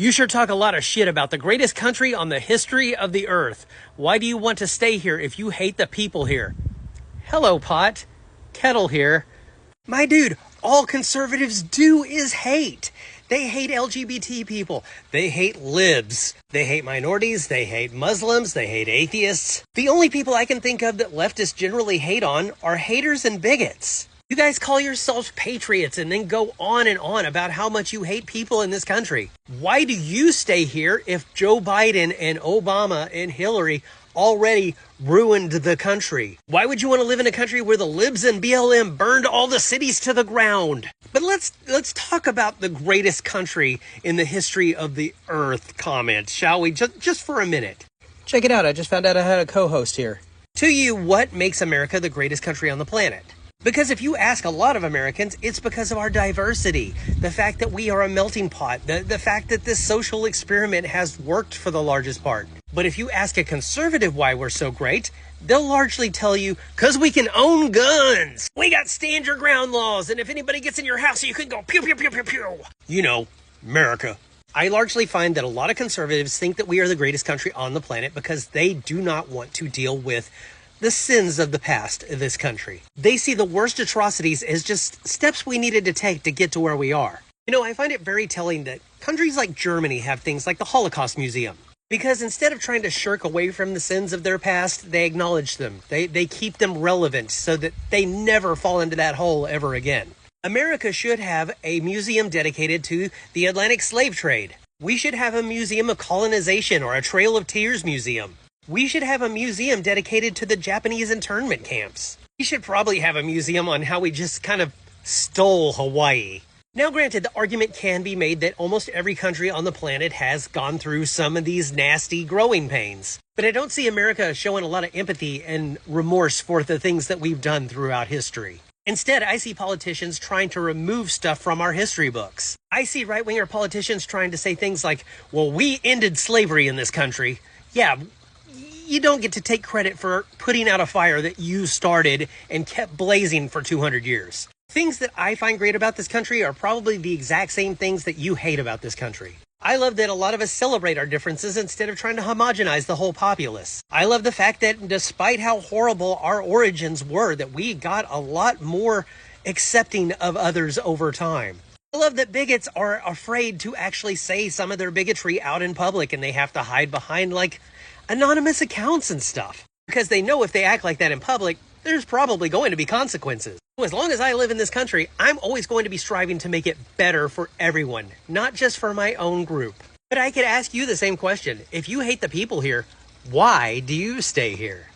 You sure talk a lot of shit about the greatest country on the history of the earth. Why do you want to stay here if you hate the people here? Hello, Pot. Kettle here. My dude, all conservatives do is hate. They hate LGBT people. They hate libs. They hate minorities. They hate Muslims. They hate atheists. The only people I can think of that leftists generally hate on are haters and bigots. You guys call yourselves patriots and then go on and on about how much you hate people in this country. Why do you stay here if Joe Biden and Obama and Hillary already ruined the country? Why would you want to live in a country where the libs and BLM burned all the cities to the ground? But let's talk about the greatest country in the history of the earth comment, shall we? Just for a minute. Check it out. I just found out I had a co-host here. To you, what makes America the greatest country on the planet? Because if you ask a lot of Americans, it's because of our diversity. The fact that we are a melting pot. The fact that this social experiment has worked for the largest part. But if you ask a conservative why we're so great, they'll largely tell you, because we can own guns. We got stand your ground laws, and if anybody gets in your house, you can go pew, pew, pew, pew, pew. You know, America. I largely find that a lot of conservatives think that we are the greatest country on the planet because they do not want to deal with the sins of the past of this country. They see the worst atrocities as just steps we needed to take to get to where we are. You know, I find it very telling that countries like Germany have things like the Holocaust Museum. Because instead of trying to shirk away from the sins of their past, they acknowledge them. They keep them relevant so that they never fall into that hole ever again. America should have a museum dedicated to the Atlantic slave trade. We should have a museum of colonization or a Trail of Tears museum. We should have a museum dedicated to the Japanese internment camps. We should probably have a museum on how we just kind of stole Hawaii. Now, granted, the argument can be made that almost every country on the planet has gone through some of these nasty growing pains. But I don't see America showing a lot of empathy and remorse for the things that we've done throughout history. Instead, I see politicians trying to remove stuff from our history books. I see right-winger politicians trying to say things like, well, we ended slavery in this country. Yeah, you don't get to take credit for putting out a fire that you started and kept blazing for 200 years. Things that I find great about this country are probably the exact same things that you hate about this country. I love that a lot of us celebrate our differences instead of trying to homogenize the whole populace. I love the fact that despite how horrible our origins were, that we got a lot more accepting of others over time. I love that bigots are afraid to actually say some of their bigotry out in public and they have to hide behind like anonymous accounts and stuff. Because they know if they act like that in public, there's probably going to be consequences. So as long as I live in this country, I'm always going to be striving to make it better for everyone, not just for my own group. But I could ask you the same question. If you hate the people here, why do you stay here?